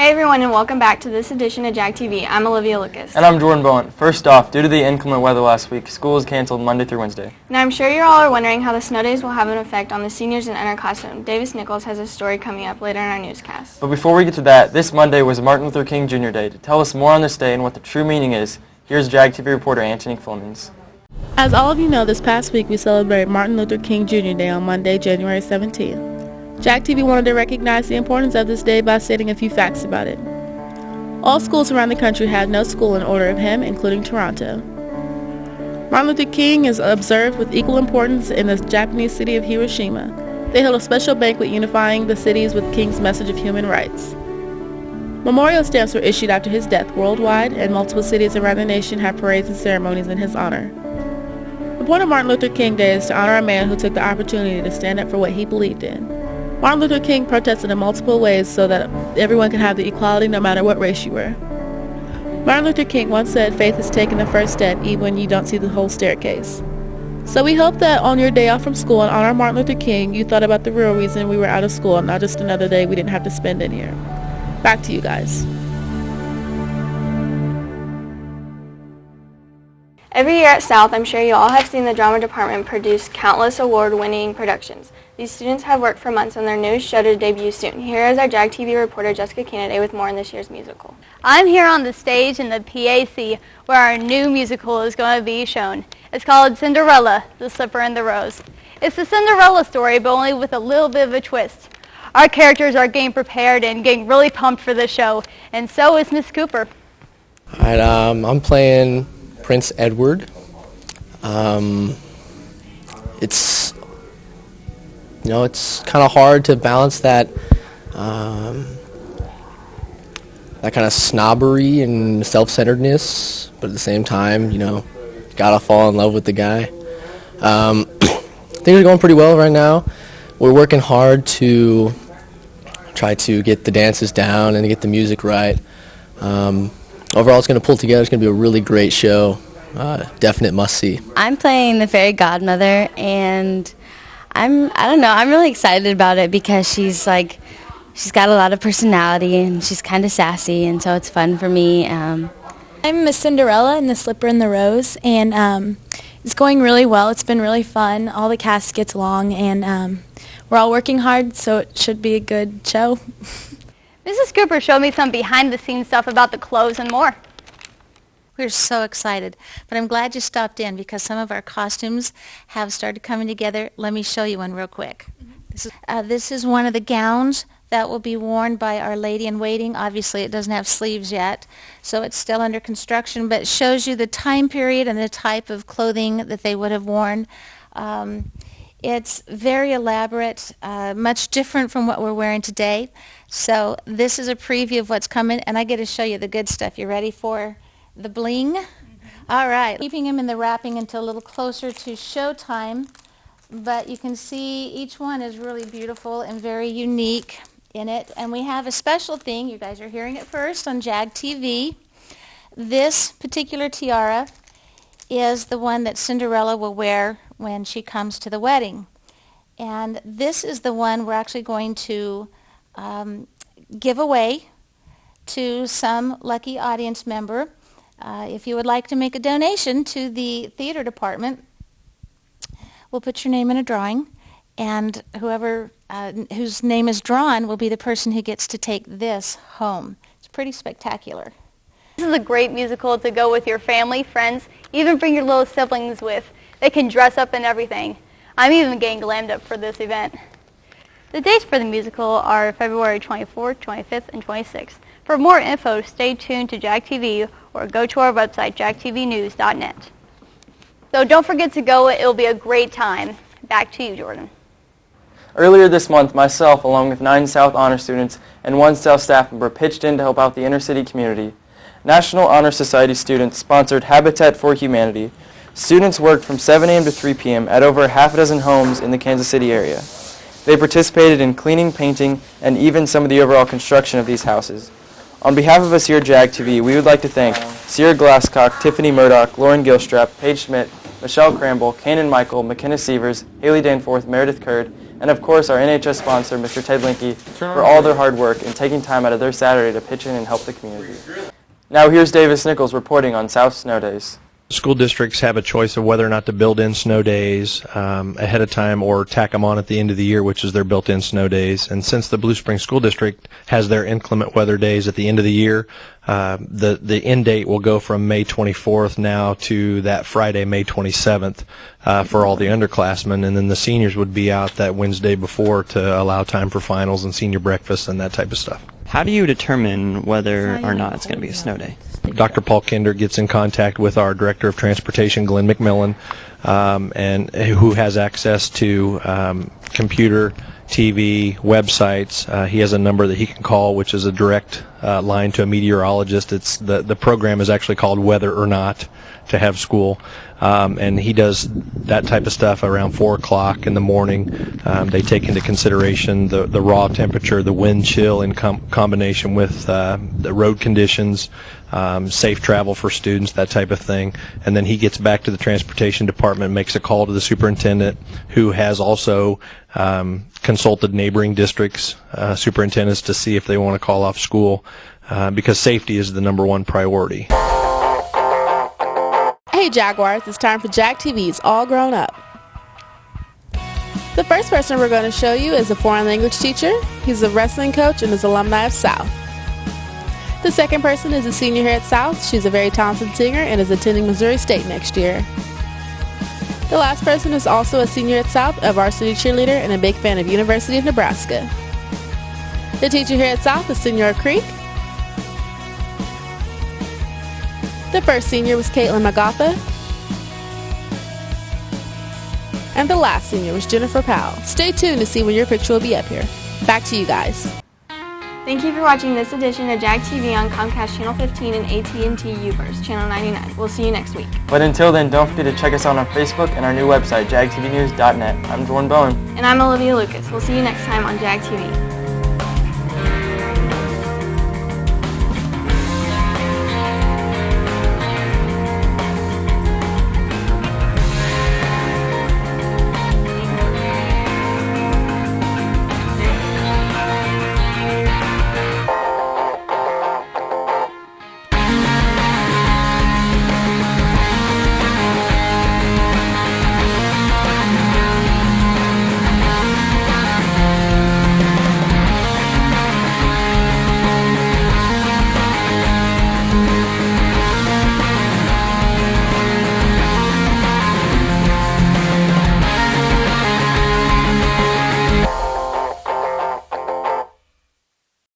Hi everyone and welcome back to this edition of JAG TV. I'm Olivia Lucas. And I'm Jordan Bowen. First off, due to the inclement weather last week, school is canceled Monday through Wednesday. Now I'm sure you all are wondering how the snow days will have an effect on the seniors in underclassmen. Davis Nichols has a story coming up later in our newscast. But before we get to that, this Monday was Martin Luther King Jr. Day. To tell us more on this day and what the true meaning is, here's JAG TV reporter Anthony Flemings. As all of you know, this past week we celebrated Martin Luther King Jr. Day on Monday, January 17th. JAG TV wanted to recognize the importance of this day by stating a few facts about it. All schools around the country had no school in honor of him, including Toronto. Martin Luther King is observed with equal importance in the Japanese city of Hiroshima. They held a special banquet unifying the cities with King's message of human rights. Memorial stamps were issued after his death worldwide, and multiple cities around the nation had parades and ceremonies in his honor. The point of Martin Luther King Day is to honor a man who took the opportunity to stand up for what he believed in. Martin Luther King protested in multiple ways so that everyone could have the equality no matter what race you were. Martin Luther King once said, "Faith is taking the first step even when you don't see the whole staircase." So we hope that on your day off from school in honor of Martin Luther King, you thought about the real reason we were out of school and not just another day we didn't have to spend in here. Back to you guys. Every year at South, I'm sure you all have seen the drama department produce countless award-winning productions. These students have worked for months on their newest show to debut soon. Here is our JAG TV reporter Jessica Kennedy with more on this year's musical. I'm here on the stage in the PAC where our new musical is going to be shown. It's called Cinderella, the Slipper and the Rose. It's the Cinderella story, but only with a little bit of a twist. Our characters are getting prepared and getting really pumped for the show, and so is Miss Cooper. All right, I'm playing Prince Edward. It's kind of hard to balance that kind of snobbery and self-centeredness, but at the same time, gotta fall in love with the guy. Things are going pretty well right now. We're working hard to try to get the dances down and get the music right. Overall, it's going to pull together. It's going to be a really great show. Definite must-see. I'm playing the fairy godmother, and I'm really excited about it because she's got a lot of personality, and she's kind of sassy, and so it's fun for me. I'm Miss Cinderella in The Slipper and the Rose, and it's going really well. It's been really fun. All the cast gets along, and we're all working hard, so it should be a good show. Mrs. Cooper showed me some behind-the-scenes stuff about the clothes and more. We're so excited, but I'm glad you stopped in because some of our costumes have started coming together. Let me show you one real quick. This is one of the gowns that will be worn by Our Lady in Waiting. Obviously, it doesn't have sleeves yet, so it's still under construction, but it shows you the time period and the type of clothing that they would have worn. It's very elaborate, much different from what we're wearing today. So this is a preview of what's coming, and I get to show you the good stuff. You ready for the bling? All right. Leaving him in the wrapping until a little closer to showtime, but you can see each one is really beautiful and very unique in it. And we have a special thing. You guys are hearing it first on JAG TV. This particular tiara is the one that Cinderella will wear when she comes to the wedding. And this is the one we're actually going to give away to some lucky audience member. If you would like to make a donation to the theater department, we'll put your name in a drawing, and whoever whose name is drawn will be the person who gets to take this home. It's pretty spectacular. This is a great musical to go with your family, friends, even bring your little siblings with. They can dress up and everything. I'm even getting glammed up for this event. The dates for the musical are February 24th, 25th, and 26th. For more info, stay tuned to JAG TV or go to our website, jagtvnews.net. So don't forget to go. It'll be a great time. Back to you, Jordan. Earlier this month, myself, along with 9 South Honor students and 1 South staff member, pitched in to help out the inner city community. National Honor Society students sponsored Habitat for Humanity. Students worked from 7 a.m. to 3 p.m. at over half a dozen homes in the Kansas City area. They participated in cleaning, painting, and even some of the overall construction of these houses. On behalf of us here at JAG TV, we would like to thank Sierra Glasscock, Tiffany Murdoch, Lauren Gilstrap, Paige Schmidt, Michelle Cramble, Kanan Michael, McKenna Sievers, Haley Danforth, Meredith Curd, And of course, our NHS sponsor, Mr. Ted Linke, for all their hard work and taking time out of their Saturday to pitch in and help the community. Now here's Davis Nichols reporting on South Snow Days. School districts have a choice of whether or not to build in snow days ahead of time or tack them on at the end of the year, which is their built-in snow days. And since the Blue Springs School District has their inclement weather days at the end of the year, the end date will go from May 24th now to that Friday, May 27th, for all the underclassmen, and then the seniors would be out that Wednesday before to allow time for finals and senior breakfast and that type of stuff. How do you determine whether or not it's going to be a snow day? Dr. Paul Kinder gets in contact with our Director of Transportation, Glenn McMillan, and who has access to computer, TV, websites. He has a number that he can call, which is a direct line to a meteorologist. It's the program is actually called Weather or Not to have school, and he does that type of stuff around 4 o'clock in the morning. They take into consideration the raw temperature, the wind chill in combination with the road conditions, safe travel for students, that type of thing. And then he gets back to the transportation department, makes a call to the superintendent, who has also consulted neighboring districts, superintendents, to see if they want to call off school, because safety is the #1 priority. Hey Jaguars, it's time for Jag TV's All Grown Up. The first person we're going to show you is a foreign language teacher. He's a wrestling coach and is alumni of South. The second person is a senior here at South. She's a very talented singer and is attending Missouri State next year. The last person is also a senior at South, a varsity cheerleader, and a big fan of University of Nebraska. The teacher here at South is Senora Creek. The first senior was Caitlin Magatha. And the last senior was Jennifer Powell. Stay tuned to see when your picture will be up here. Back to you guys. Thank you for watching this edition of JAG TV on Comcast Channel 15 and AT&T UVerse Channel 99. We'll see you next week. But until then, don't forget to check us out on Facebook and our new website, jagtvnews.net. I'm Jordan Bowen. And I'm Olivia Lucas. We'll see you next time on JAG TV.